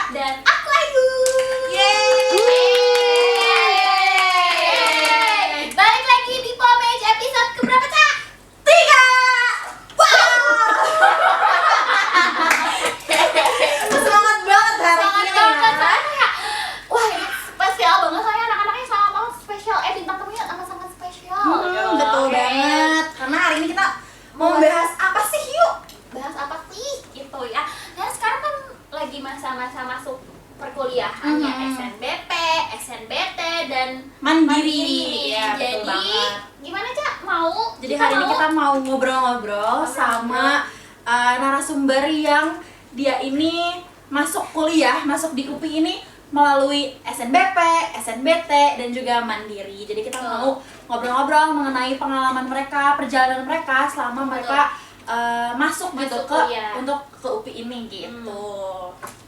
Dan aku Ayu. Yeay. Balik lagi di Pomage episode keberapa, Cak? 3. Semangat banget hari Sangat ini banget, ya. saya. Wah, ini spesial banget, soalnya anak-anaknya sangat banget spesial. Bintang tamunya sangat-sangat spesial. Betul Oke. banget. Karena hari ini kita mau membahas apa sih, yuk? Bahas apa sih gitu ya. Nah, sekarang kan lagi masa-masa masuk perkuliahan ya, SNBP, SNBT dan Mandiri. Ya, betul Jadi banget. gimana, Cak? Jadi hari ini kita mau ngobrol-ngobrol sama narasumber yang dia ini masuk kuliah, masuk di UPI ini melalui SNBP, SNBT, dan juga Mandiri. Jadi kita mau ngobrol-ngobrol mengenai pengalaman mereka, perjalanan mereka selama mereka masuk gitu ke kuliah. untuk ke UPI ini gitu.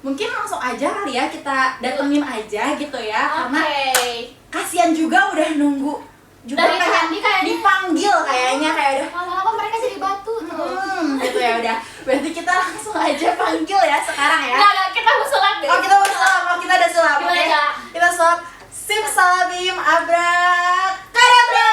Mungkin langsung aja kali ya kita datengin aja gitu ya, karena kasihan juga udah nunggu juga Dari pengen tadi kayaknya. dipanggil kayaknya kayak udah lama-lama mereka jadi batu tuh. gitu ya udah. Berarti kita langsung aja panggil ya sekarang ya. Enggak, kita mau sulap deh. Oh kita mau sulap, oh kita ada sulap. Gimana, Oke. Kak? Kita sulap Simsalabim Abrakadabra.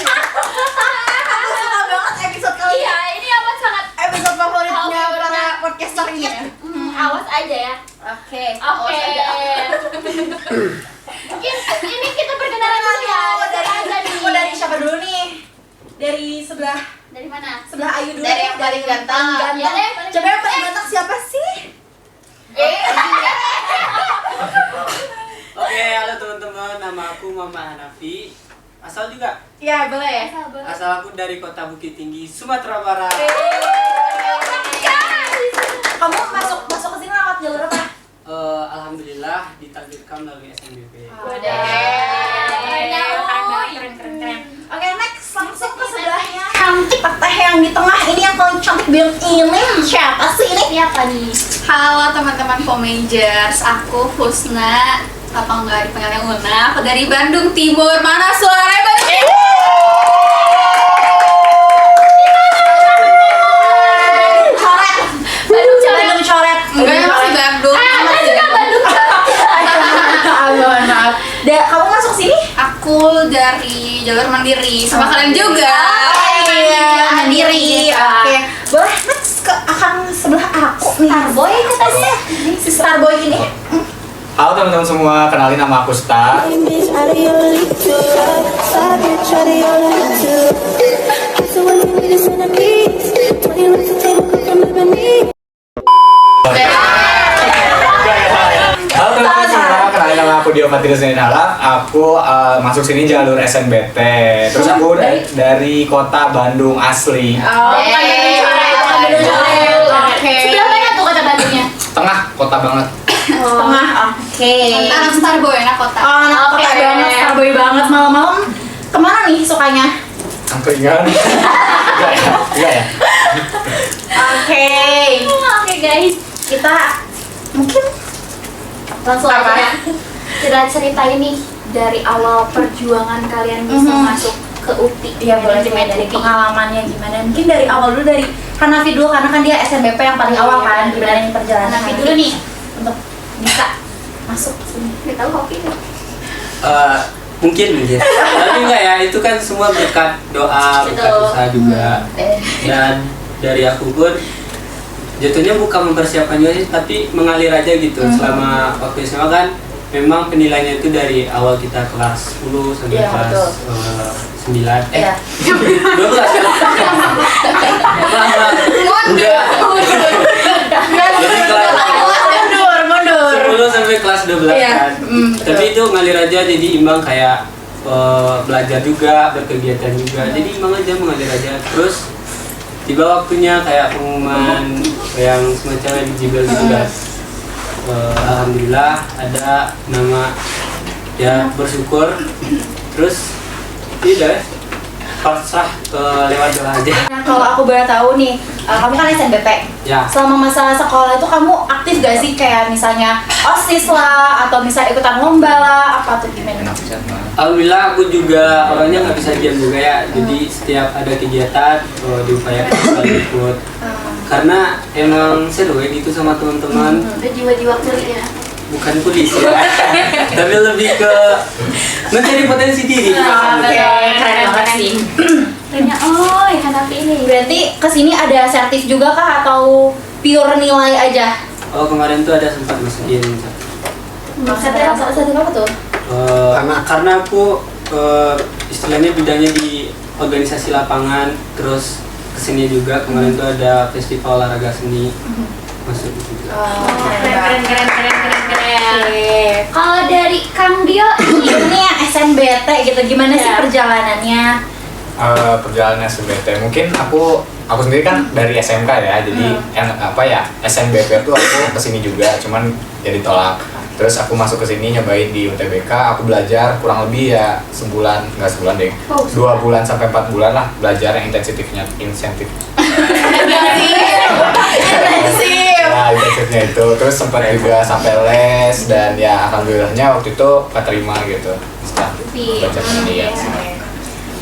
Aku suka banget episode kali ini. Iya, ini amat sangat Episode favoritnya Favoritnya. para podcaster ini ya. awas aja ya. Oke. Oke. Mungkin ini kita perkenalan dulu ya. Dari siapa dulu nih? Dari sebelah Dari mana? Ayu dulu. Dari yang paling ganteng. Ganteng. Ya, deh, paling Coba yang paling ganteng siapa sih? Oke, halo teman-teman, nama aku Mama Hanafi. Asal juga, Ya boleh ya. asal aku dari Kota Bukit Tinggi, Sumatera Barat. Kamu masuk ke sini lewat jalur apa? Alhamdulillah ditakdirkan melalui SNBP. Keren. Oke, next langsung ke sebelahnya. Cantik teh yang di tengah ini yang paling cantik banget ini. Siapa sih ini? Siapa nih? Halo teman-teman Pomagers, aku Husna, apa enggak dipanggilnya Una, aku dari Bandung Timur. Mana suaranya Bandung Timur? Coret. Bandung coret. Enggak, masih Bandung. Masih Bandung. Maaf. Kamu masuk sini? Aku dari jalur mandiri, sama kalian juga. Iya, Mandiri. Oke. Boleh next ke akan sebelah aku nih. Starboy katanya. Si Starboy ini. Halo teman-teman semua, kenalin nama aku Star. Halo teman-teman semua, kenalin nama aku Dio Fatirus Harap. Aku masuk sini jalur SNBT. Terus aku dari kota Bandung asli. Bandung coret. Oke. Sebelah mana tuh kota Bandungnya? Tengah kota banget. Tengah. Oke. Anak Starboy, anak kota. Oh, anak kota Oke. banget, Starboy banget. Malam-malam kemana nih sukanya? Angkringan. Enggak ya? Enggak ya? Oke. Oke guys, Kita mungkin langsung aja ya. Kita ceritain nih dari awal perjuangan kalian bisa masuk ke UPI. ya boleh Manajemen dari UPI. pengalamannya gimana. Mungkin dari awal dulu dari Hanafi dulu karena kan dia SNBP yang paling awal kan. Gimana nih perjalanan Hanafi dulu nih. untuk bisa masuk sini. Nggak tahu hoki nih. Mungkin, tapi enggak ya, itu kan semua berkat doa, berkat Betul. usaha juga. Dan dari aku pun jatuhnya bukan mempersiapkan juga sih, tapi mengalir aja gitu. Selama waktu SMA kan memang penilaiannya itu dari awal kita kelas 10 sampai Iya, kelas betul. 9 Iya. 12 kan? Udah. Jadi kelas Mundur. 10 sampai kelas 12 Iya, kan. Tapi itu ngalir aja, jadi imbang kayak belajar juga, berkegiatan juga. Jadi imbang aja, mengalir aja. Terus tiba waktunya kayak pengumuman yang semacam eligible gitu kan. Alhamdulillah ada nama, ya bersyukur. Terus tidak pasrah lewat doa aja. Nah, kalau aku boleh tahu nih, kamu kan SNBP. Ya. Selama masa sekolah itu kamu aktif gak sih kayak misalnya OSIS lah atau misalnya ikutan lomba lah apa tuh gimana? Alhamdulillah aku juga orangnya nggak bisa diam juga ya. Jadi setiap ada kegiatan diupayakan selalu ikut. Karena emang seru ya gitu sama teman-teman. Udah jiwa-jiwa kuliah. Bukan kulis ya, tapi lebih ke mencari potensi diri. Keren banget sih. Tanya, oh ya Hanafi ini. Berarti kesini ada sertif juga kah atau pure nilai aja? Oh kemarin tuh ada sempat masukin. Maksudnya sertif apa tuh? Karena aku istilahnya bidangnya di organisasi lapangan, terus kesini juga kemarin tuh ada festival olahraga seni masuk juga. Keren. Oke. Kalau dari Kang Dio Ini yang SNBT gitu, gimana sih Ya. perjalanannya? Perjalanan SNBT mungkin aku sendiri kan dari SMK ya, jadi SNBP tuh aku kesini juga, cuman ya ditolak. Terus aku masuk ke sini nyobain di UTBK, aku belajar kurang lebih ya nggak sebulan deh, 2 bulan sampai 4 bulan lah belajar yang insentif. Ya intensifnya itu, terus sempat juga sampai les dan ya alhamdulillahnya waktu itu keterima gitu setelah belajar sendiri ya.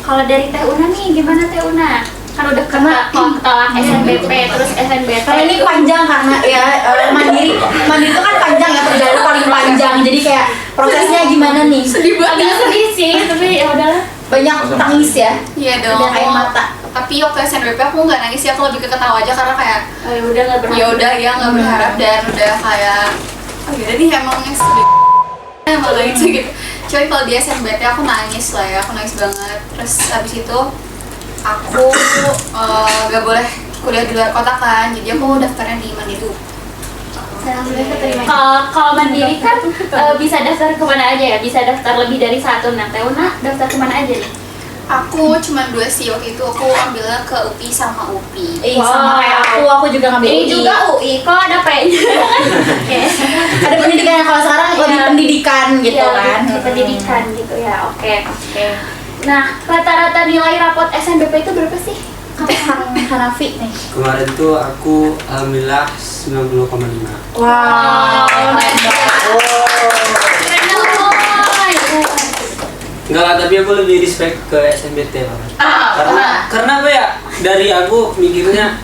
Kalau dari Teh Una nih, gimana Teh Una? Kan udah kena tolak SNBP, terus SNBT. Karena ini panjang karena ya mandiri itu kan panjang ya, perjalanan paling panjang. Jadi kayak prosesnya gimana nih? Agak sedih sih, tapi ya udahlah. Banyak tangis ya. Iya dong. Udah kayak mata. Tapi waktu SNBP aku nggak nangis sih, aku lebih ke ketawa aja karena kayak Oh, ya udah nggak berharap. ya udah ya nggak berharap dan udah kayak oh ya nih emang emang gitu gitu. Cuman kalau di SNBT aku nangis lah ya, aku nangis banget. Terus abis itu aku nggak boleh kuliah di luar kota kan, jadi aku daftarnya di Mandiri. Kalau mandiri kan bisa daftar kemana aja ya? Bisa daftar lebih dari satu. Nah, Teh Una daftar kemana aja nih? Aku cuma 2 sih waktu itu, aku ambilnya ke UPI sama UPI. Sama kayak aku juga ngambil Ini UI. juga UI, kok ada P-nya? Ada pendidikan, kalau sekarang lebih Iya. pendidikan gitu Iya, kan. di pendidikan gitu ya. Oke. Nah, rata-rata nilai rapot SNBP itu berapa sih? Kang Hanafi nih. Kemarin tuh aku alhamdulillah 90,5. Wow. Keren banget. Enggak lah, tapi aku lebih respect ke SNBT banget. Karena apa ya? Dari aku mikirnya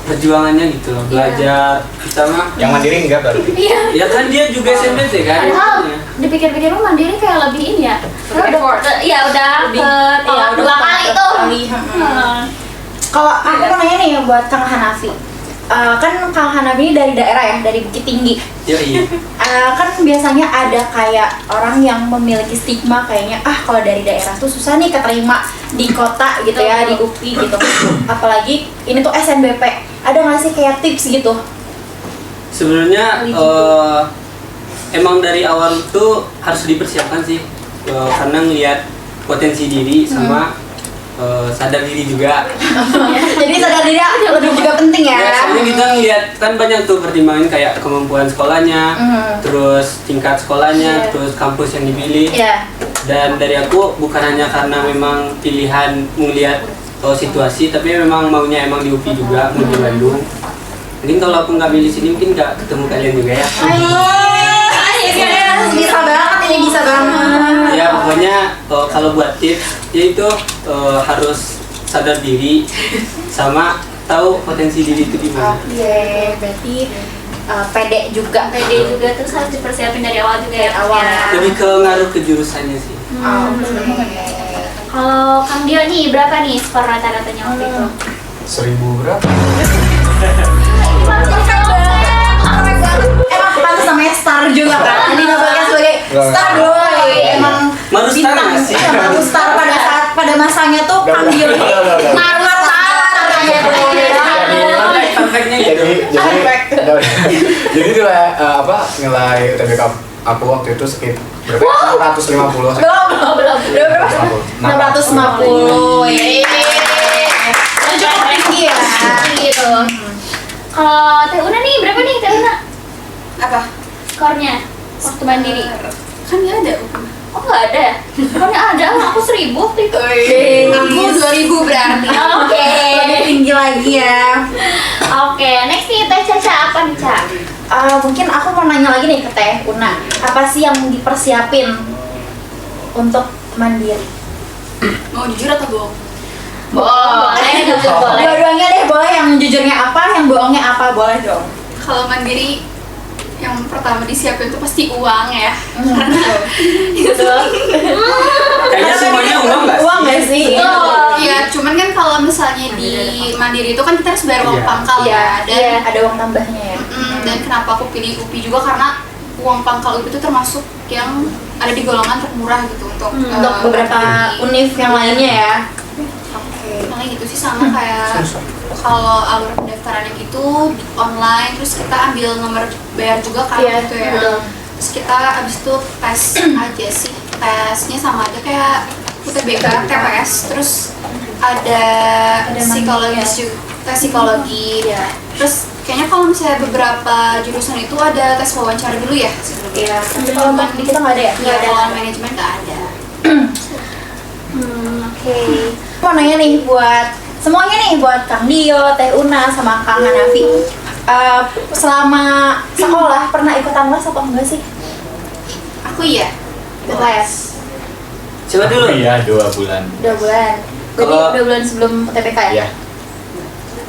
perjuangannya gitu loh, belajar sama Yang mandiri enggak berarti? Iya. ya kan dia juga SNBT kan. Padahal dipikir-pikir mandiri kayak lebih ini ya. Iya udah tolak 2 kali tuh. Kalau aku mau nanya nih buat Kang Hanafi. Kan Kang Hanafi ini dari daerah ya, dari Bukit Tinggi. Yoi. Kan biasanya ada kayak orang yang memiliki stigma kayaknya kalau dari daerah tuh susah nih keterima di kota gitu ya, di UPI gitu. Apalagi ini tuh SNBP. Ada nggak sih kayak tips gitu? Sebenarnya emang dari awal tuh harus dipersiapkan sih, karena ngelihat potensi diri sama sadar diri juga. Jadi sadar diri lebih juga penting ya. Ya, soalnya kita ngeliat kan banyak tuh pertimbangan kayak kemampuan sekolahnya, terus tingkat sekolahnya, terus kampus yang dipilih. Iya. Dan dari aku bukan hanya karena memang pilihan melihat situasi, tapi memang maunya emang di UPI juga, mau di Bandung. Mungkin kalau aku nggak milih sini mungkin nggak ketemu kalian juga ya. Bisa banget ini, bisa banget. Ya pokoknya kalau buat tips yaitu harus sadar diri sama tahu potensi diri itu di mana. Oke, berarti pede juga. PD juga terus harus dipersiapin dari awal juga ya. Awal. Lebih ke ngaruh ke jurusannya sih. Kalau Kang Dio nih berapa nih skor rata-ratanya waktu itu? 1000 berapa? Emang pantas namanya star juga kan? Ini novelnya sebagai star boy. Emang Maru star bintang. nggak sih? Iya, Maru Star pada masanya tuh Kang Dio ini Maru Star kayak Perfectnya gitu. Jadi nilai nilai UTBK aku waktu itu sekitar berapa? 650. belum berapa? 650. Itu cukup tinggi ya. Gitu. Kalau Teh Una nih berapa nih Teh Una Apa? skornya waktu mandiri? Kan nggak ada. Oh nggak ada? Skornya ada, aku 1000 waktu itu. Aku 2000 berarti. Oke. Lebih tinggi lagi ya. Oke, next nih Teh Caca apa nih, Ca? Mungkin aku mau nanya lagi nih ke Teh Una. Apa sih yang dipersiapin untuk mandiri? Mau jujur atau bohong? Boleh, jujur boleh. Dua-duanya deh, boleh. Yang jujurnya apa, yang bohongnya apa, boleh dong. Kalau mandiri yang pertama disiapin tuh pasti uang ya. Betul. Kayaknya semuanya uang nggak sih? Uang nggak sih? Betul. Iya, cuman kan kalau misalnya di mandiri itu kan kita harus bayar uang Iya. pangkal Iya, ya. Dan ada uang tambahnya ya. dan kenapa aku pilih UPI juga karena uang pangkal UPI itu termasuk yang ada di golongan termurah gitu untuk Untuk beberapa mandiri. univ yang lainnya ya. Oke. Paling gitu sih sama kayak kalau alur pendaftarannya gitu online terus kita ambil nomor bayar juga kan Iya, gitu ya. betul. Terus kita abis itu tes aja sih, tesnya sama aja kayak UTBK, TPS, terus ada psikologis juga, tes psikologi. Iya. Terus kayaknya kalau misalnya beberapa jurusan itu ada tes wawancara dulu ya sebelumnya. Iya. Tapi kalau di kita nggak ada ya? Nggak ada, kalau manajemen nggak ada. Oke. Mau nanya nih buat semuanya nih, buat Kang Dio, Teh Una, sama Kang Hanafi. Selama sekolah pernah ikutan les atau enggak sih? Aku iya. Les. Coba dulu. Iya, 2 bulan. 2 bulan. Jadi Kalau- 2 bulan sebelum UTBK ya? Iya.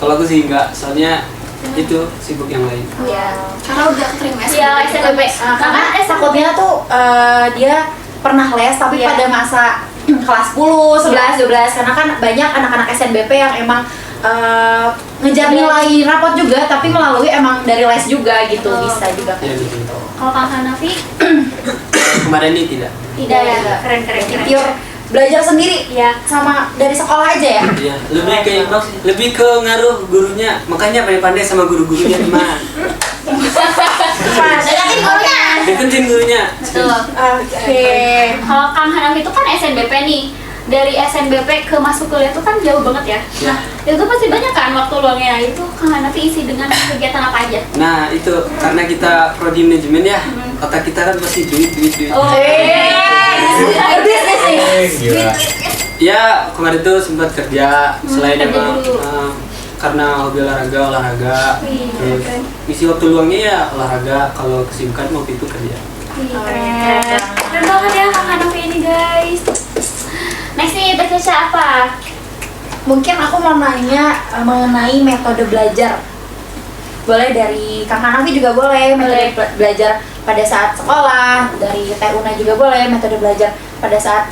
Kalau aku sih enggak, soalnya itu sibuk yang lain. Iya. Karena udah keterima Iya, SNBP. Karena takutnya tuh dia pernah les tapi Iya. pada masa kelas 10, 11, 12 karena kan banyak anak-anak SNBP yang emang ngejar nilai rapot juga tapi melalui emang dari les juga gitu, bisa juga Iya kayak betul. gitu. Kalau Kang Hanafi Kemarin ini tidak. tidak ya, Tidak. keren. Pure belajar sendiri Iya. sama dari sekolah aja ya. Iya, lebih ke ngaruh gurunya. Makanya pandai-pandai sama guru-gurunya gimana? Deketin gurunya. Deketin gurunya. Betul. Oke. Kalau Kang Hanafi itu kan SNBP nih. Dari SNBP ke masuk kuliah itu kan jauh banget ya. Ya. Nah, itu pasti banyak kan waktu luangnya. Itu Kang Hanafi isi dengan kegiatan apa aja? Nah, itu karena kita prodi manajemen ya. Otak kita kan pasti duit. Oh. Bisnis nih. Gila. Ya, kemarin tuh sempat kerja selain kerja emang dulu. karena hobi olahraga. Wih, Terus keren. isi waktu luangnya ya olahraga, kalau kesibukan waktu itu kerja. Keren banget ya Kang Hanafi ini guys. Next nih Teh Caca apa? Mungkin aku mau nanya mengenai metode belajar. Boleh dari Kang Hanafi juga boleh, metode belajar pada saat sekolah, dari Teh Una juga boleh, metode belajar pada saat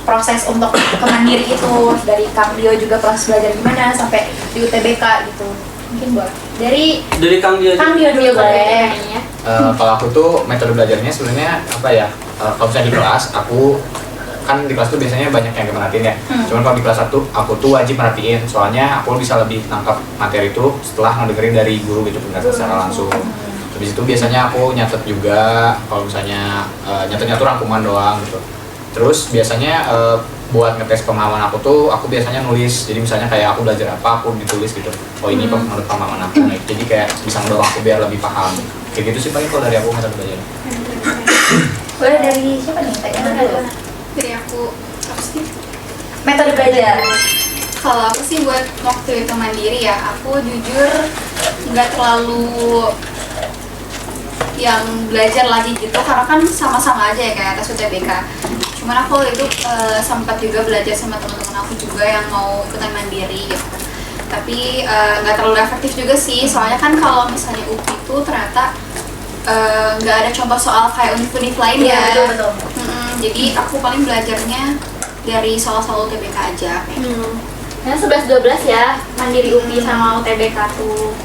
proses untuk kemandiri itu, dari Kang Dio juga proses belajar gimana sampai di UTBK gitu. Mungkin boleh. Dari Dari Kang Dio. Kang Dio dulu boleh. Ya. Kalau aku tuh metode belajarnya sebenarnya apa ya? Kalau misalnya di kelas, aku kan di kelas tuh biasanya banyak yang merhatiin ya. Cuman kalau di kelas 1 aku tuh wajib merhatiin, soalnya aku bisa lebih nangkap materi itu setelah ngedengerin dari guru gitu, penjelasan secara langsung. Habis itu biasanya aku nyatet juga, kalau misalnya nyatet-nyatet rangkuman doang gitu. Terus biasanya buat ngetes pemahaman aku tuh aku biasanya nulis. Jadi misalnya kayak aku belajar apa, aku ditulis gitu. Oh ini menurut pemahaman aku. Nah, jadi kayak bisa ngedorong aku biar lebih paham. Kayak gitu sih paling kalau dari aku metode belajar. Boleh dari siapa nih? Teh Una dulu. Dari aku apa sih? Metode belajar. Kalau aku sih buat waktu itu mandiri ya, aku jujur nggak terlalu yang belajar lagi gitu karena kan sama-sama aja ya kayak tes UTBK. Cuman aku itu sempat juga belajar sama teman-teman aku juga yang mau ikutan mandiri gitu. Tapi nggak terlalu efektif juga sih, soalnya kan kalau misalnya UPI itu ternyata nggak ada contoh soal kayak univ-univ lain ya. Betul. Jadi aku paling belajarnya dari soal-soal UTBK aja kayak gitu. Yang 11-12 ya, mandiri UPI sama UTBK tuh.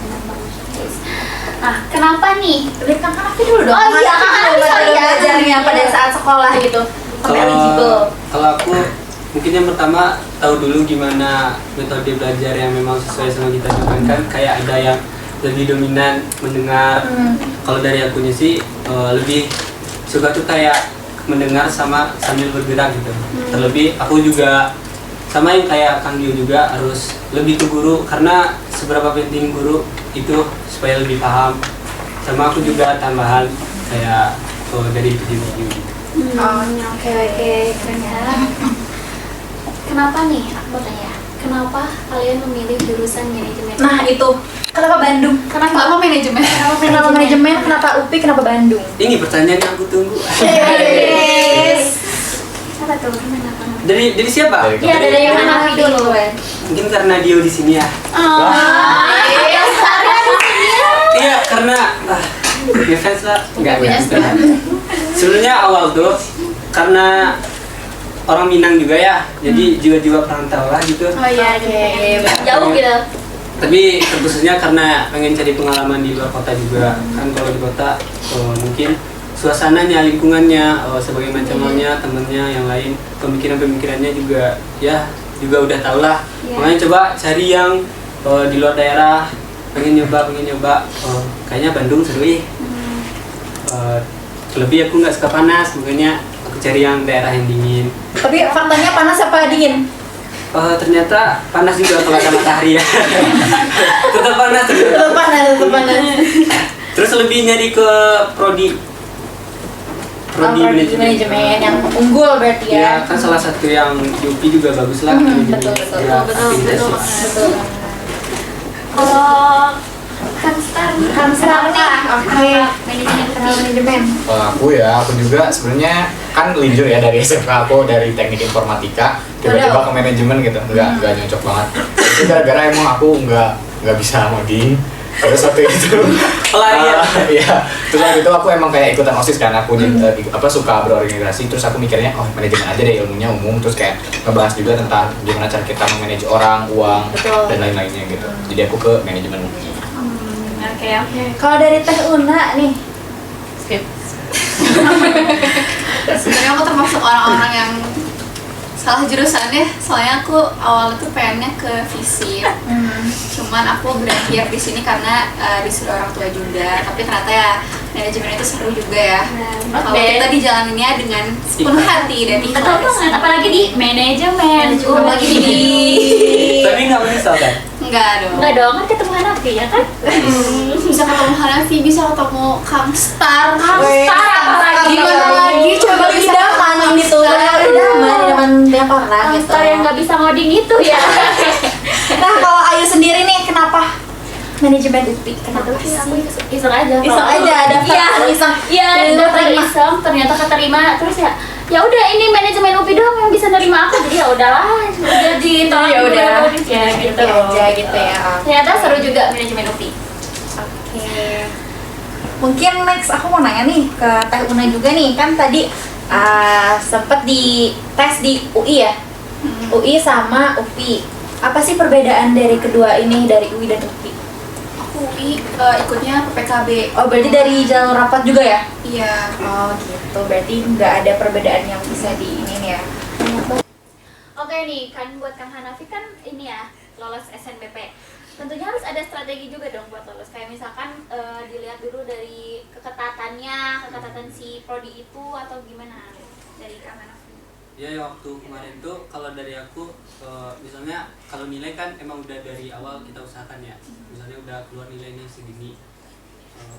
Nah, kenapa nih? Dari Kang Hanafi dulu dong. Oh iya, Kang Kang Hanafi, Hanafi sorry ya. belajarnya pada saat sekolah gitu. Sampai eligible. Kalau aku mungkin yang pertama tahu dulu gimana metode belajar yang memang sesuai sama kita jalankan. Kayak ada yang lebih dominan mendengar. Kalau dari akunya sih lebih suka tuh kayak mendengar sama sambil bergerak gitu. Terlebih aku juga sama yang kayak Kang Dio juga harus lebih ke guru, karena seberapa penting guru itu supaya lebih paham. Sama aku juga tambahan kayak dari video-video gitu. Oke, keren ya. kenapa nih aku mau tanya, kenapa kalian memilih jurusan manajemen? Nah itu, kenapa Bandung? Kenapa manajemen? Kenapa manajemen? Kenapa UPI? Kenapa Bandung? Ini pertanyaan yang aku tunggu. Apa tuh? Kenapa? Dari siapa? Dari Ya dari yang Hanafi dulu. Mungkin karena Dio di sini ya. Iya, karena ngefans lah. Enggak. Sebenarnya awal tuh karena orang Minang juga ya, jadi jiwa-jiwa perantau lah gitu. Oh iya, jauh gitu. Tapi terkhususnya karena pengen cari pengalaman di luar kota juga. Kan kalau di kota mungkin suasananya, lingkungannya, sebagai macam halnya temennya yang lain, pemikirannya juga ya juga udah tau lah. Makanya coba cari yang di luar daerah, pengen nyoba. Kayaknya Bandung seru ya. Terlebih aku nggak suka panas, makanya aku cari yang daerah yang dingin. Tapi faktanya panas apa dingin? Ternyata panas juga kalau ada matahari ya. Tetap panas. Tetap panas. Terus lebih nyari ke prodi manajemen yang unggul berarti ya. Ya kan salah satu yang di UPI juga bagus lah. Betul. Kalau Kamstar nih, Oke. Manajemen. Kalau aku juga sebenarnya kan linjur ya dari SMK aku dari teknik informatika tiba-tiba ke manajemen gitu, nggak nyocok banget. Itu gara-gara emang aku nggak bisa ngoding. Terus waktu itu pelarian. Iya. Terus waktu itu aku emang kayak ikutan OSIS kan, aku suka berorganisasi. Terus aku mikirnya manajemen aja deh, ilmunya umum. Terus kayak ngebahas juga tentang gimana cara kita memanage orang, uang, dan lain-lainnya gitu. Jadi aku ke manajemen. Oke. Kalau dari Teh Una nih, Sebenarnya aku termasuk orang-orang yang salah jurusan ya, soalnya aku awalnya tuh pengennya ke fisip, cuman aku berakhir di sini karena disuruh orang tua juga. Tapi ternyata ya manajemen itu seru juga ya. Kalau kita dijalaninnya dengan sepenuh hati dan ikhlas. Betul banget, apalagi di manajemen. Apalagi di Tapi nggak menyesal kan? enggak dong, kan ketemu Hanafi ya kan? Bisa ketemu Hanafi, bisa ketemu Kamstar. Apalagi Gimana lagi? Coba bisa idaman ini tuh, idaman banyak orang gitu. Kamstar yang nggak bisa ngoding itu ya. Nah kalau Ayu sendiri nih, kenapa manajemen UPI? Kenapa sih? Iseng aja. Iseng aja, daftar iseng. Iya, daftar iseng, ternyata keterima. Terus ya udah ini manajemen UPI doang yang bisa nerima aku, jadi ya udahlah jadi tolong Ya udah. ya gitu aja gitu ya. Ternyata seru juga manajemen UPI. Oke. Mungkin next aku mau nanya nih ke Teh Una juga nih, kan tadi sempet di tes di UI ya, UI sama UPI. Apa sih perbedaan dari kedua ini, dari UI dan UPI? Aku UI ikutnya PPKB. Oh berarti dari jalur rapat juga ya? Iya. Oh gitu, berarti nggak ada perbedaan yang bisa di ini nih ya. Oke nih, kan buat Kang Hanafi kan ini ya, lolos SNBP. Tentunya harus ada strategi juga dong buat lolos. Kayak misalkan dilihat dulu dari keketatan si prodi itu atau gimana dari Kang Hanafi? Ya waktu kemarin tuh kalau dari aku misalnya kalau nilai kan emang udah dari awal kita usahakan ya. Misalnya udah keluar nilainya segini.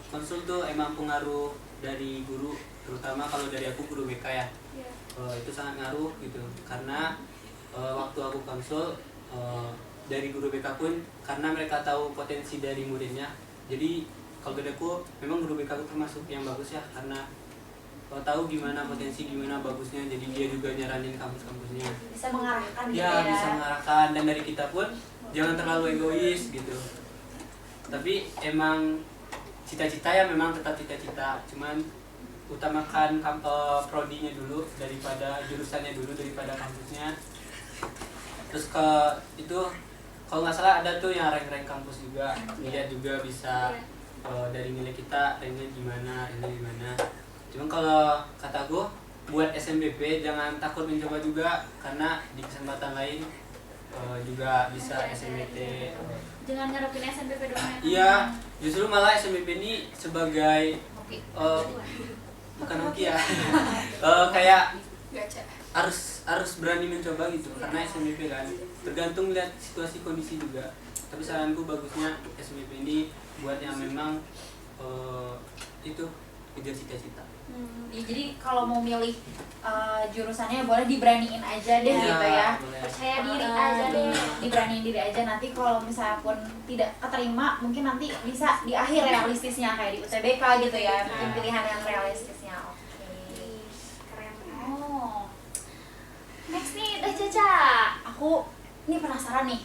Konsul tuh emang pengaruh dari guru, terutama kalau dari aku guru BK ya. Itu sangat ngaruh gitu karena waktu aku konsul dari guru BK pun karena mereka tahu potensi dari muridnya. Jadi kalau dari aku memang guru BK aku termasuk yang bagus ya karena tahu gimana potensi, gimana bagusnya, jadi dia juga nyaranin kampus-kampusnya. Bisa mengarahkan gitu Ya, ya. bisa mengarahkan, dan dari kita pun jangan terlalu egois gitu. Tapi emang cita-cita ya memang tetap cita-cita, cuman utamakan prodinya dulu daripada jurusannya dulu daripada kampusnya. Terus ke itu kalau nggak salah ada tuh yang rank-rank kampus juga, lihat juga bisa dari nilai kita ranknya gimana, ini gimana. Cuman kalau kataku buat SNBP jangan takut mencoba juga karena di kesempatan lain juga bisa SNBT. Jangan ngarepin SNBP doang ya. Iya, justru malah SNBP ini sebagai bukan hoki ya. Kayak Gacha. harus berani mencoba gitu karena SNBP kan tergantung lihat situasi kondisi juga. Tapi saranku bagusnya SNBP ini buat yang memang itu kejar cita-cita. Ya, jadi kalau mau milih jurusannya boleh diberaniin aja deh gitu ya. Percaya diri aja deh. Diberaniin diri aja, nanti kalau misalnya pun tidak keterima mungkin nanti bisa di akhir realistisnya kayak di UTBK gitu ya, mungkin pilihan yang realistisnya. Oke. Keren. Oh. Next nih Teh Caca. Aku ini penasaran nih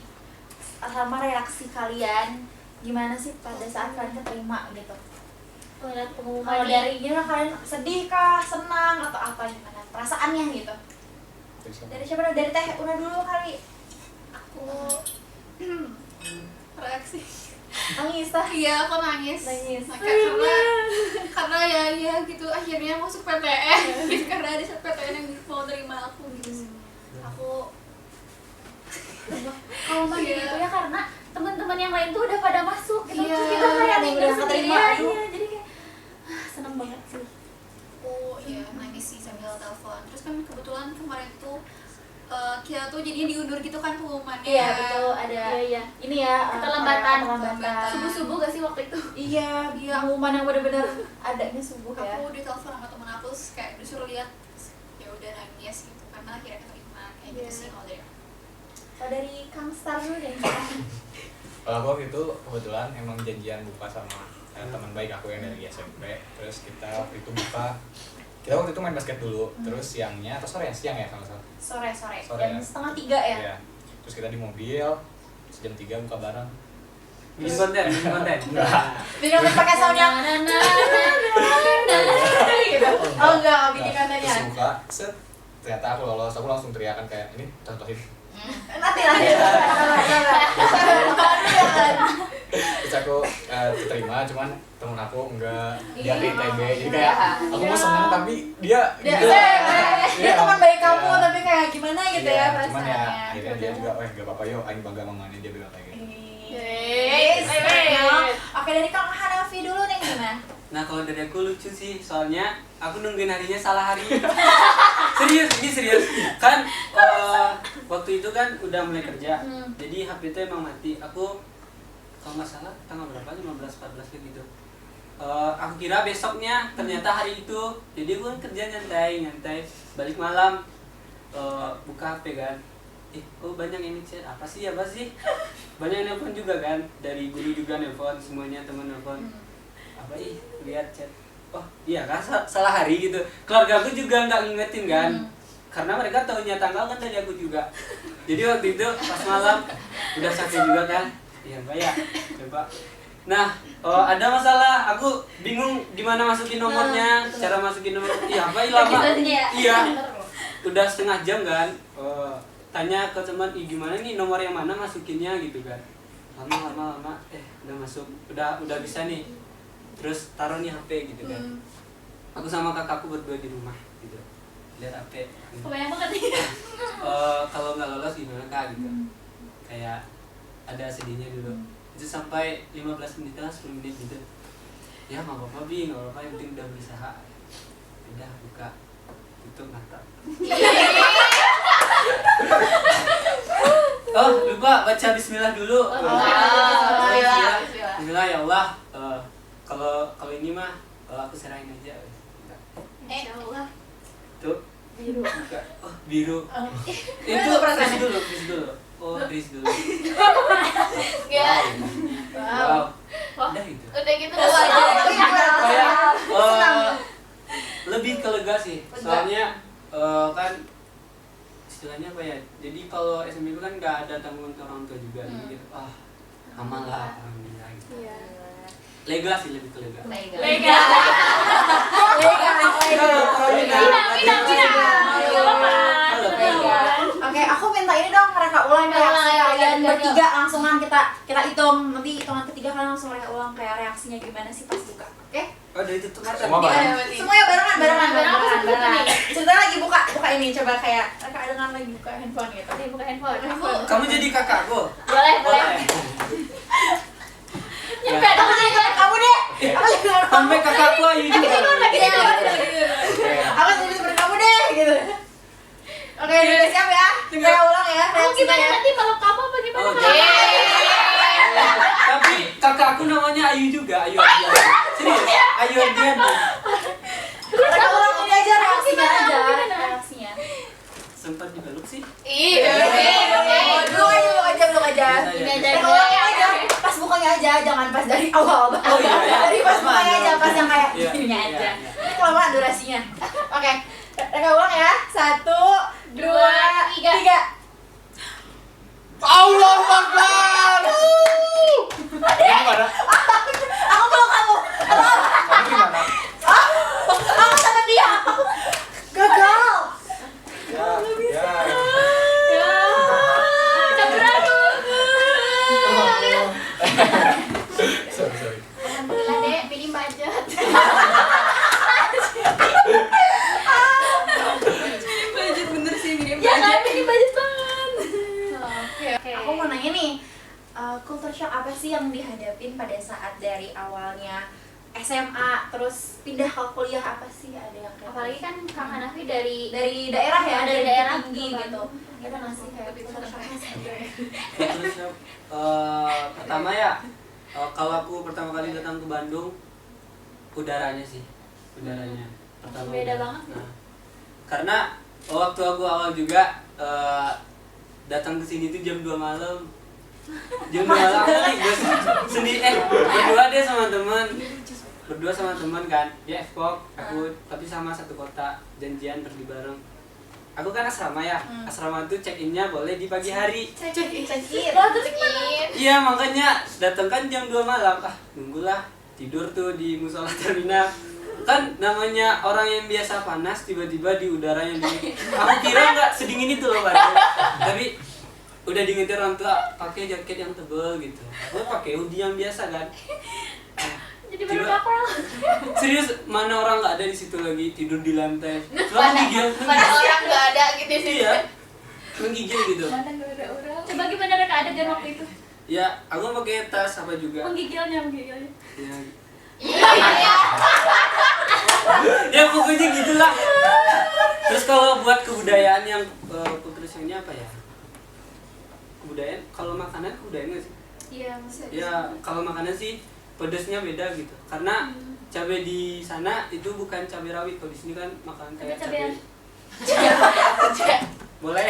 sama reaksi kalian gimana sih pada saat kalian keterima gitu. Lihat pengumuman Kalau nih. dari gimana, kalian sedih kah, senang atau apa, gimana perasaannya gitu? Dari siapa? Dari Teh Una dulu kali. Aku Reaksi. Nangis tah? Iya, aku nangis. Nangis. Karena ya gitu akhirnya masuk PTN. Gitu, karena ada satu PTN yang mau terima aku gitu. Aku kalau mah Iya. gitu ya karena teman-teman yang lain tuh udah pada masuk gitu. Iya, Terus kita kayak tinggal udah keterima. sendirian. Iya, jadi kayak seneng banget sih. ya nangis sih sambil telepon. Terus kan kebetulan kemarin tuh kita tuh jadinya diundur gitu kan pengumumannya. Iya betul, ada Iya. ini ya Keterlambatan. keterlambatan. Subuh-subuh gak sih waktu itu? Iya, pengumuman yang benar-benar adanya subuh ya. Aku ditelepon sama temen aku terus kayak disuruh lihat, ya udah nangis gitu karena akhirnya keterima kayak gitu Iya. sih kalau dari aku. Kalau dari Kang Star dulu deh. Kalau aku waktu itu kebetulan emang janjian buka sama teman baik aku yang dari SMP. Terus kita waktu itu kita waktu itu main basket dulu. Terus siangnya atau sore ya? Siang ya kalau nggak salah. Sore Sore jam ya. 2:30 ya. Iya. Terus kita di mobil, terus jam 3 buka bareng. Bikin konten. Minum pakai sound yang gitu. Oh enggak, bikin kontennya. Terus buka, set. Ternyata aku lolos, aku langsung teriakan kayak ini contohin. Nanti. Terus aku diterima, cuman temen aku enggak, dia di ITB. Jadi kayak aku mau seneng tapi dia gitu. Dia teman baik kamu Iya. tapi kayak gimana gitu ya Iya, cuman ya perasaannya. akhirnya dia juga, gak apa-apa yuk, aing bangga sama dia bilang kayak gitu. Oke, dari Kang Hanafi dulu nih gimana? Nah kalau dari aku lucu sih, soalnya aku nungguin harinya salah hari. serius kan waktu itu kan udah mulai kerja, jadi HP itu emang mati. Aku kalau nggak salah tanggal berapa, 15-14 gitu. Aku kira besoknya, ternyata hari itu. Jadi aku kan kerja nyantai balik malam, buka HP kan. Oh banyak ini chat, apa sih banyak yang nelfon juga kan, dari guru juga nelfon, semuanya teman nelfon. Apa lihat chat, oh iya kan salah hari gitu. Keluarga aku juga nggak ngingetin kan, karena mereka tahunya tanggal kan dari aku juga. Jadi waktu itu pas malam udah capek juga kan, iya mbak ya coba. Nah ada masalah, aku bingung gimana masukin nomornya, cara masukin nomor. Iya apa lama, iya udah setengah jam kan. Tanya ke teman, gimana nih nomor yang mana masukinnya gitu kan. Lama udah masuk, udah bisa nih. Terus taruh nih HP gitu kan. Aku sama kakakku berdua di rumah gitu, lihat HP. Kebanyakan banget nih. Kalau nggak lolos gimana kak gitu. Kayak ada sedihnya dulu. Itu sampai 15 menit lah, 10 menit gitu. Ya nggak apa-apa Bi, nggak apa-apa, yang penting udah berusaha. Udah buka, tutup mata. Oh lupa baca Bismillah dulu. Bismillah ya Allah. Kalau ini mah aku serahin aja. Insya Allah. Tuh biru. Oh biru. Itu freeze dulu. Oh freeze dulu. Enggak. Wow. Udah gitu. Udah gitu Kayak lebih ke lega sih. Soalnya kan istilahnya apa ya? Jadi kalau SMB kan nggak ada tanggungan orang tua juga. Jadi gitu. Aman lah, alhamdulillah. Gitu. Iya. Lega sih, lebih ke lega. Lega. Oke, aku minta ini dong mereka ulang reaksi kalian bertiga, langsungan kita hitung, nanti hitungan ketiga kalian langsung mereka ulang kayak reaksinya gimana sih pas buka. Oke? Oh dari tutup mata. Semua bareng. Semuanya barengan. Barengan. Ceritanya lagi buka ini, coba kayak mereka dengan lagi buka handphone gitu. Nih buka handphone. Kamu jadi kakakku. Boleh. Ya. Aku jadi kamu deh. Aku jadi kamu. Sampai kakakku ayu juga. Aku jadi seperti kamu deh gitu. Oke, udah siap ya? Saya ulang ya. Kamu gimana reaksinya. nanti kalau kamu apa gimana? Oh, Kalau kamu? Tapi kakakku namanya Ayu juga, Ayu Ardian. Serius, Ayu Ardian. relaksinya aja. Gimana? Relaksinya. Sempat dipeluk sih. Iya. Belum aja. Ini aja. Ulangnya aja, pas bukanya aja, jangan pas dari awal. Oh iya. Dari pas bukanya aja, pas yang kayak Iya, gini iya, aja. iya. Ini kelamaan durasinya. Oke, Reka ulang ya. 1, 2, 3. Allah Akbar. Gimana? Aku peluk kamu. Kamu gimana? Aku sama dia. Gagal. Ya. Campur aduk. Sorry. Alhamdulillah deh, pilih budget. Budget bener sih minim Ya kan, pilih budget banget. Oke. Aku mau nanya nih, culture shock apa sih yang dihadapin pada saat dari awalnya SMA terus pindah ke kuliah, apa sih ada yang kayak Apalagi kan Kang Hanafi dari daerah ya, dari dari daerah tinggi ke gitu. Bandung. Ada nggak sih kayak culture shocknya sebenarnya? Terus pertama ya, kalau aku pertama kali datang ke Bandung, udaranya sih, udaranya. Pertama Beda udara. banget. Nah, karena waktu aku awal juga datang ke sini tuh jam 2 malam. Jam 2 malam nih, gue sendiri berdua sama teman kan, dia Fpok, aku tapi sama satu kota, janjian pergi bareng. Aku kan asrama ya, asrama tuh check innya boleh di pagi hari. Cekin. Iya makanya datang kan jam 2 malam, nunggulah tidur tuh di musola terminal. Kan namanya orang yang biasa panas tiba-tiba di udaranya dingin. Aku kira nggak sedingin itu loh Bandung. Tapi udah diingetin orang tua pakai jaket yang tebel gitu. Aku pakai hoodie yang biasa kan. Jadi baru kapal. Serius, mana orang nggak ada di situ lagi tidur di lantai. Cuma menggigil. Mana orang nggak ada gitu sih. Iya. Menggigil gitu. Mana nggak ada orang. Coba gimana Reka adegan waktu itu? Ya, aku pakai tas apa juga. Menggigilnya. Ya, Iya. ya pokoknya gitulah. Terus kalau buat kebudayaan yang kulturnya apa ya? Kebudayaan, kalau makanan kebudayaan nggak sih? Iya. Ya kalau makanan sih pedasnya beda gitu. Karena cabai di sana itu bukan cabai rawit, kalau di sini kan makan kayak Cabai-cabean. boleh.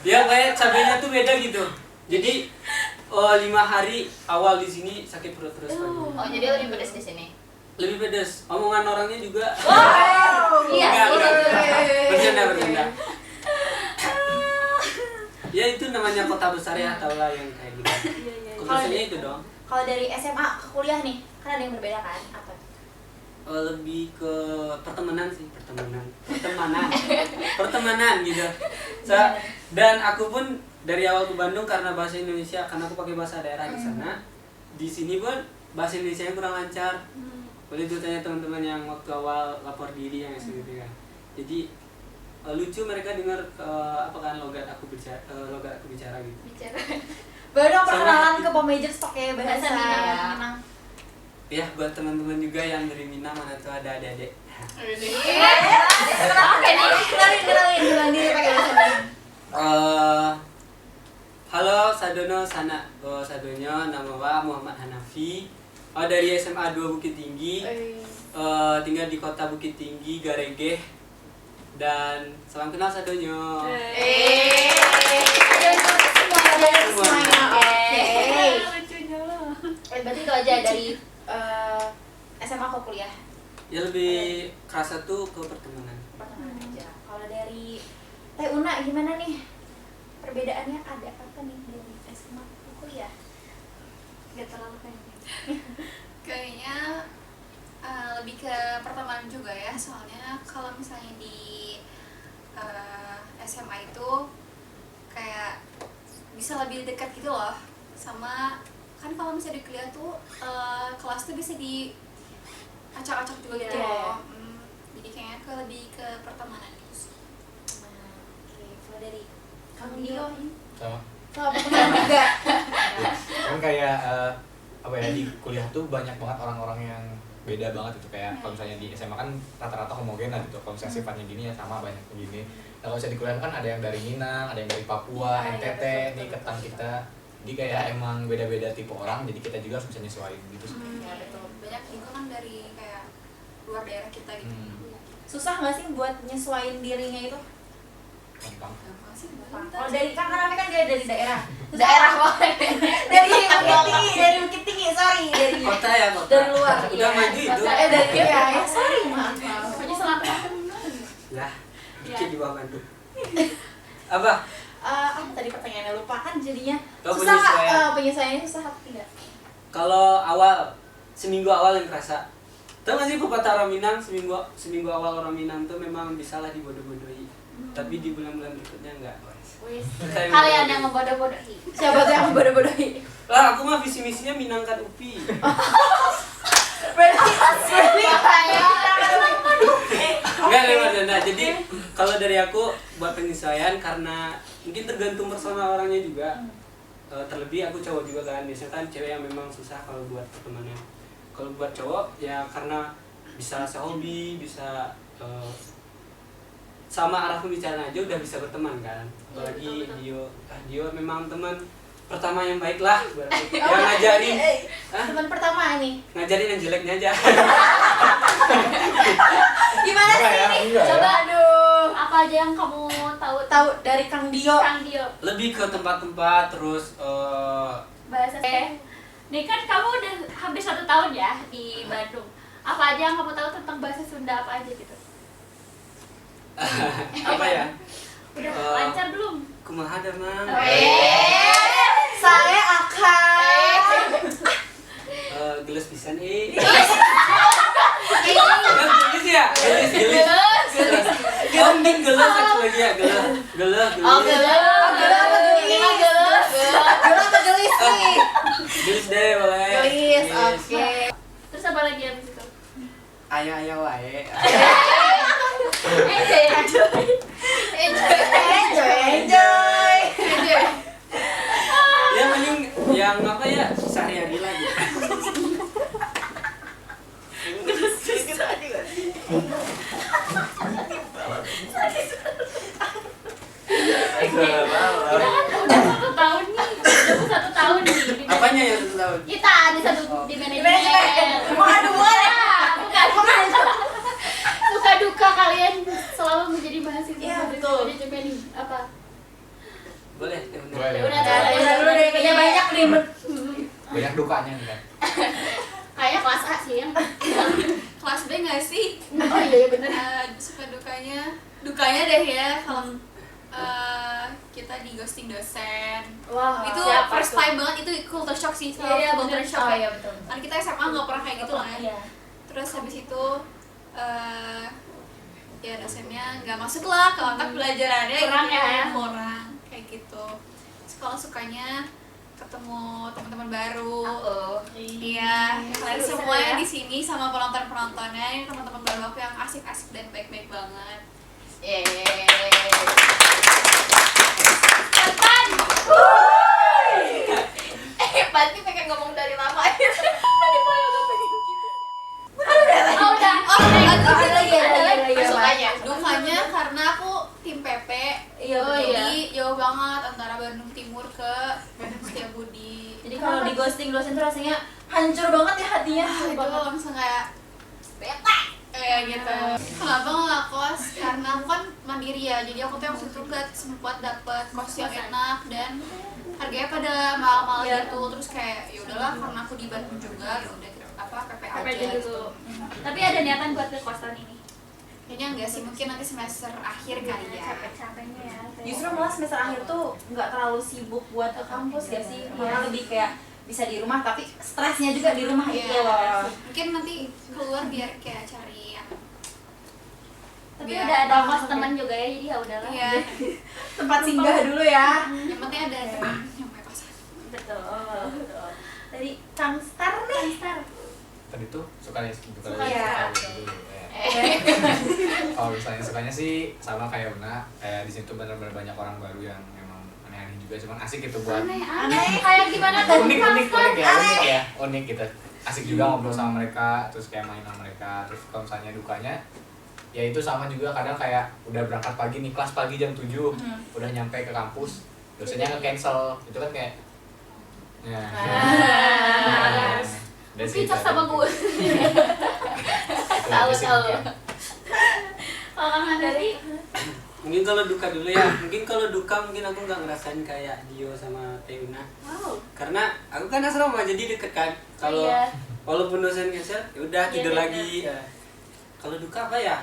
Ya kayak cabainya tuh beda gitu. Jadi 5 hari awal di sini sakit perut terus pagi. Oh, jadi lebih pedas di sini. Lebih pedas. Omongan orangnya juga. Iya. Enggak. Bercanda. Ya itu namanya kota besar ya, tau lah yang kayak gitu. Kulturnya itu dong. Kalau dari SMA ke kuliah nih, kan ada yang berbeda kan? Apa? Lebih ke pertemanan sih, pertemanan gitu. Dan aku pun dari awal ke Bandung karena bahasa Indonesia, karena aku pakai bahasa daerah di sana. Di sini pun bahasa Indonesia yang kurang lancar. Boleh tuh tanya teman-teman yang waktu awal lapor diri yang SBB kan. Jadi lucu mereka dengar apa kan logat aku bicara gitu. Baru dong Sama- perkenalan ke Pomagers pakai bahasa Bahasa Minang. Minang. Ya buat teman-teman juga yang dari Minang, mana tuh ada adik-adik. Oke nih, kenalin diri pakai bahasa Minang. Halo Sadono Sadonyo, nama wa Muhammad Hanafi. Dari SMA 2 Bukit Tinggi. Tinggal di kota Bukit Tinggi, Garegeh. Dan salam kenal Sadonyo. Semuanya. Oke. Lucunya loh. Berarti itu aja dari SMA ke kuliah. Ya lebih kerasa tuh ke pertemanan. Pertemanan aja. Kalau dari Teh Una gimana nih? Perbedaannya ada apa nih dari SMA ke kuliah? Gak terlalu kayaknya. Kayaknya lebih ke pertemanan juga ya, soalnya kalau misalnya di SMA itu kayak bisa lebih dekat gitu loh, sama kan kalau misalnya di kuliah tuh kelas tuh bisa di acak-acak juga gitu Iya. loh. Jadi kayaknya lebih ke pertemanan gitu sih. Oke, kalau dari kamu Dio Sama. sama pertemanan juga. Kan kayak apa ya, di kuliah tuh banyak banget orang-orang yang beda banget itu, kayak kalau misalnya di SMA kan rata-rata homogen lah gitu, kalau misalnya sifatnya gini ya sama banyak begini. Nah kalau misalnya di kuliah kan ada yang dari Minang, ada yang dari Papua, Iya, NTT, betul, nih betul, ketang betul. kita. Jadi kayak emang beda-beda tipe orang, jadi kita juga harus bisa nyesuaiin gitu sih. Ya betul. Banyak juga kan dari kayak luar daerah kita gitu. susah nggak sih buat nyesuaiin dirinya itu? Gampang. Kalau dari karena kan dia dari daerah. Daerah banget. dari Bukit Tinggi, sorry, dari Kota ya kota. dari luar. Udah maju itu. Dari ya, sorry maaf. Pokoknya selama Lah, dikit di bawah Bandung. Apa? Apa tadi pertanyaannya, lupa kan jadinya. Oh, Susah nggak? penyesuaian. Penyesuaiannya susah apa tidak? Kalau seminggu awal yang kerasa. Tahu nggak sih pepatah orang Minang, seminggu awal orang Minang tuh memang bisalah dibodoh-bodohi. Tapi di bulan-bulan berikutnya enggak. kalian yang membodoh-bodohi. Siapa tuh yang bodoh-bodohi? Lah, aku mah visi misinya minangkan UPI. Berarti Enggak bercanda. Jadi kalau dari aku buat penyesuaian karena mungkin tergantung persona orangnya juga. Terlebih aku cowok juga kan. Biasanya kan cewek yang memang susah kalau buat pertemanan. Kalau buat cowok ya karena bisa sehobi, bisa sama arah pembicaraan aja udah bisa berteman kan. Apalagi Dio memang teman pertama yang baik lah berarti. Yang ngajarin. Hah? teman pertama ini. Ngajarin yang jeleknya aja. Gimana sih ini? Enggak ya. Coba aduh. Apa aja yang kamu Tahu dari Kang Dio. Kang Dio Lebih ke tempat-tempat terus bahasa nih kan kamu udah hampir 1 tahun ya di Bandung. Apa aja yang kamu tahu tentang bahasa Sunda, apa aja gitu? apa ya? Udah lancar belum? Kumaha Damang? Saya akan Geles pisan Gelis ya? Gelis. Oh, mending geles satu lagi ya, geles. Oh, gelas apa gelis? Gelas apa gelis nih? Gelis deh boleh. Gelis, oke. Terus apa lagi habis itu? Ayo wae. Enjoy. Ya mending yang apa ya? Sehari-hari lagi. Udah 1 tahun nih. Udah 1 tahun nih. Apanya ya 1 tahun? Kita di manajemen. Emang ada hubungannya? Bukan. Suka duka kalian selama menjadi mahasiswa Iya, di betul. manajemen apa? Boleh, Boleh. Udah, Udah daripada banyak nih. Banyak dukanya nih kan. Kayaknya kelas A sih yang. Kelas B nggak sih? Oh iya bener. Suka dukanya deh ya kalau kita di ghosting dosen. Wah, Itu siapa first tuh? time banget, itu culture shock sih. Iya, culture bener. shock. Oh ya. iya betul. Kan kita SMA nggak pernah kayak gitu lah ya. Iya. Terus habis itu ya dosennya nggak masuk lah ke otak pelajarannya. Kurang gitu. ya. Kurang kayak gitu. Terus kalau sukanya ketemu teman-teman baru. Iya, kalian Seru semua ya. yang di sini sama penonton-penontonnya, ini teman-teman baru aku yang asik-asik dan baik-baik banget. Kapan? Pasti pengen ngomong dari lama ya. Tadi mau yang pengen gitu. Oh udah. Ada lagi. Sukanya, dukanya karena aku tim PP. Iya, betul. Jadi jauh banget antara Bandung Timur ke Setiabudi. Jadi kalau di ghosting dosen tuh rasanya hancur banget ya hatinya. Itu langsung kayak bete kayak gitu. Kenapa nggak kos? Karena aku kan mandiri ya, jadi aku tuh yang situ gak sempat dapet kos yang enak dan harganya pada mahal-mahal Iya. gitu. Terus kayak ya udahlah karena aku di Bandung juga, ya udah apa PP aja Apa aja gitu. dulu. Tapi ada niatan buat ke kos tahun ini. Kayaknya enggak sih, mungkin nanti semester akhir kali ya. Capek-capeknya ya. Justru malah semester akhir tuh nggak terlalu sibuk buat ke kampus gak sih? Malah lebih kayak bisa di rumah tapi stresnya juga di rumah itu Iya. loh. Mungkin nanti keluar biar kayak cari yang Tapi biar- udah ada kos teman juga ya, jadi ya udahlah. Iya. Tempat singgah dulu ya. Yang penting ada teman yang punya pasangan. Betul. Dari Kang Star nih. Tadi tuh sukanya Iya. dulu. Kalau misalnya sukanya sih sama kayak Una, di situ benar-benar banyak orang baru yang memang aneh-aneh juga, cuman asik gitu buat Aneh kayak gimana tuh? unik gitu. Asik juga ngobrol sama mereka, terus kayak main sama mereka. Terus kalau misalnya dukanya ya itu sama juga, kadang kayak udah berangkat pagi nih, kelas pagi jam 7 udah nyampe ke kampus, dosennya nge-cancel, itu kan kayak ya. Picak sama gue. Tahu. Kalau Kang Hanafi Mungkin kalau duka dulu ya. Mungkin kalau duka mungkin aku nggak ngerasain kayak Dio sama Teuna. wow. Karena aku kan asrama jadi deket kan. Kalau Iya. walaupun dosen cancel, ya udah Iya, tidur beda. lagi. Ya. Kalau duka apa ya?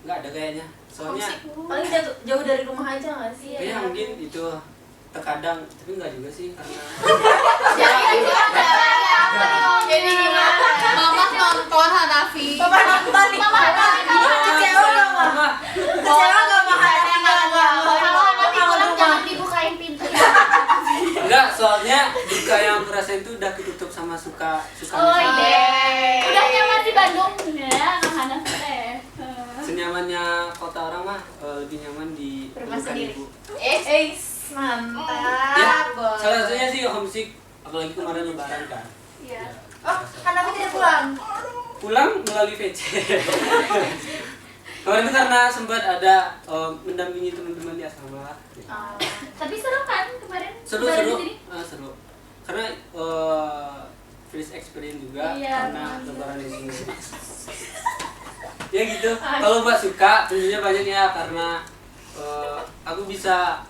Nggak ada kayaknya. Soalnya Paling jauh dari rumah aja nggak sih? ya mungkin itu terkadang, tapi nggak juga sih karena Jadi gimana? Mama nonton Hanafi. Papa nonton nih. Mama nonton. Kecewa nggak mah? Kecewa nggak mah? Kalau Hanafi pulang jangan dibukain pintu ya. enggak, soalnya duka yang aku rasain itu udah ketutup sama suka Oh sama iya. Udah nyaman di Bandung ya, Kang Hanafi teh. senyamannya kota orang mah lebih nyaman di Rumah pelukan sendiri. ibu. Mantap. Ya, salah satunya sih homesick, apalagi kemarin lebaran kan. Iya. Oh, Hanafi tidak pulang. Pulang melalui VC. Kemarin itu karena sempat ada mendampingi teman-teman di asrama. Tapi seru kan kemarin? Seru lebaran seru di sini? seru. Karena first experience juga Iya, karena bener. lebaran di sini. Ya gitu. Kalau Mbak suka tentunya banyak ya karena aku bisa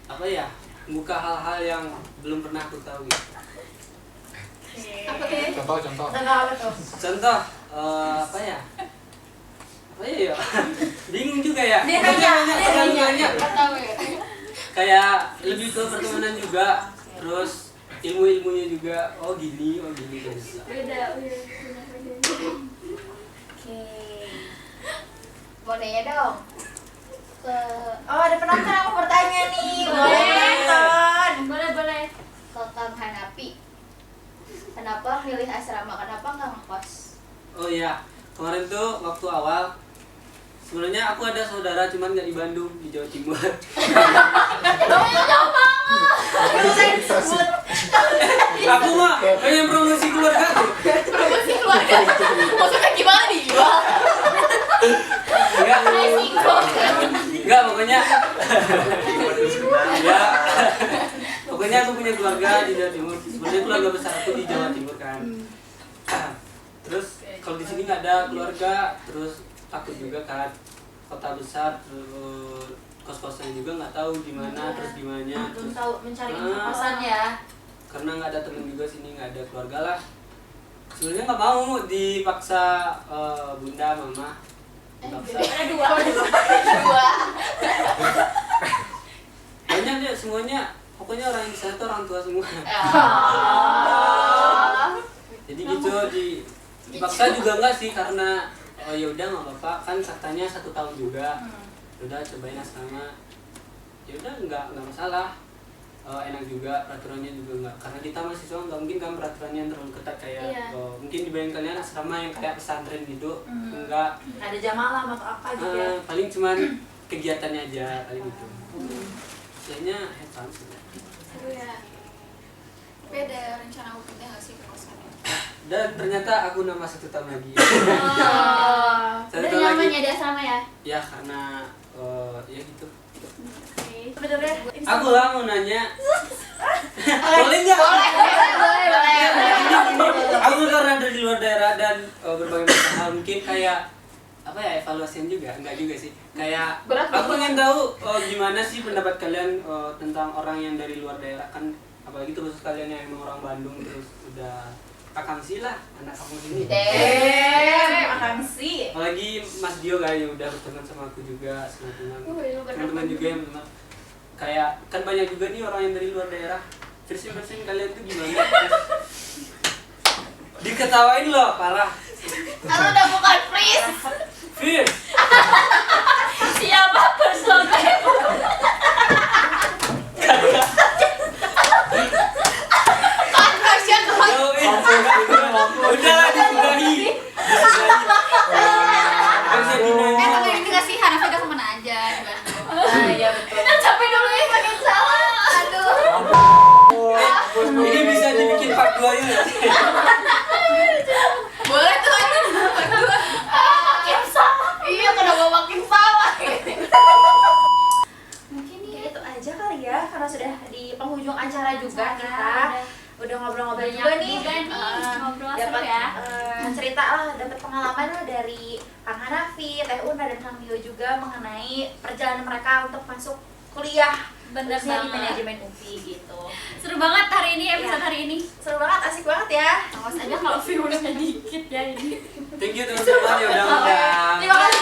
apa ya membuka hal-hal yang belum pernah aku tahu gitu. Apa tuh? Contoh. Apa tuh? Contoh apa ya? Apa ya? Bingung juga ya. Dia Pokoknya nanya, terlalu dia nanya. banyak. Nggak tahu ya. Kayak lebih ke pertemanan juga, terus ilmu-ilmunya juga. Oh gini ternyata. Beda. Oke. Mau nanya dong. Ke Oh, ada penonton aku bertanya nih. Boleh penonton. boleh. Ke Kang Hanafi. Kenapa milih asrama? Kenapa nggak ngekos? Oh iya, kemarin tuh waktu awal sebenarnya aku ada saudara cuman nggak di Bandung, di Jawa Timur. Aku mah pengen promosi keluarga tuh. Promosi keluarga. Maksudnya gimana nih? Enggak, pokoknya ya pokoknya aku punya keluarga di Jawa Timur. Sebenarnya keluarga besar aku di Jawa Timur kan. Terus kalau di sini nggak ada keluarga, terus takut juga kan kota besar, terus kos-kosan juga nggak tahu gimana, terus gimana, Belum terus tahu mencari Ah. info kosan ya. karena nggak ada temen juga sini, nggak ada keluarga lah. Sebenarnya nggak mau dipaksa bunda mama dipaksa. Ada dua. Banyak deh semuanya, pokoknya orang yang di sana tuh orang tua semua. Jadi gitu dipaksa juga enggak sih karena oh ya udah nggak apa-apa kan katanya 1 tahun juga. Udah cobain asrama. Ya udah nggak masalah. Enak juga peraturannya juga enggak karena kita mahasiswa nggak mungkin kan peraturannya yang terlalu ketat kayak Iya. mungkin dibanding kalian asrama yang kayak pesantren gitu. Enggak. Ada jam malam atau apa gitu ya. Paling cuman kegiatannya aja paling gitu. Kayaknya have fun sebenarnya. Seru ya. Tapi ada rencana mau pindah nggak sih ke kosannya? Dan ternyata aku nambah 1 tahun lagi. Satu Udah tahun nyaman lagi. ya di asrama ya? Ya karena ya gitu. Sebenarnya Aku lah mau nanya. Boleh nggak? Aku karena dari luar daerah dan berbagai macam hal mungkin kayak apa ya evaluasian juga enggak juga sih kayak aku pengen tahu gimana sih pendapat kalian tentang orang yang dari luar daerah kan apalagi terus kalian yang emang orang Bandung terus udah akamsi lah anak kampung sini akamsi. apalagi Mas Dio kayak yang udah berteman sama aku juga sama teman-teman juga yang teman kayak kan banyak juga nih orang yang dari luar daerah versi kalian tuh gimana diketawain loh parah Kalau udah bukan freeze. Fir Siapa personel? Kasian banget. udah lah disudahi Tapi ini nggak sih Hanafi udah kemana aja di Bandung? Iya betul. Capek dulu ya makin salah. Aduh. ini bisa dibikin part 2 ya Boleh tuh aja. Makin salah. Iya, kenapa makin salah? Mungkin ya itu aja kali ya karena sudah di penghujung acara juga kita udah ngobrol-ngobrol Banyak juga nih, ngobrol seru dapat ya. cerita lah, dapat pengalaman lah dari Kang Hanafi, Teh Una dan Kang Mio juga mengenai perjalanan mereka untuk masuk kuliah Bener khususnya di banget. manajemen UPI gitu. Seru banget hari ini, episode hari ini. Seru banget, asik banget ya. Awas aja kalau viewersnya dikit ya ini. Thank you teman-teman yang udah ngundang. Terima kasih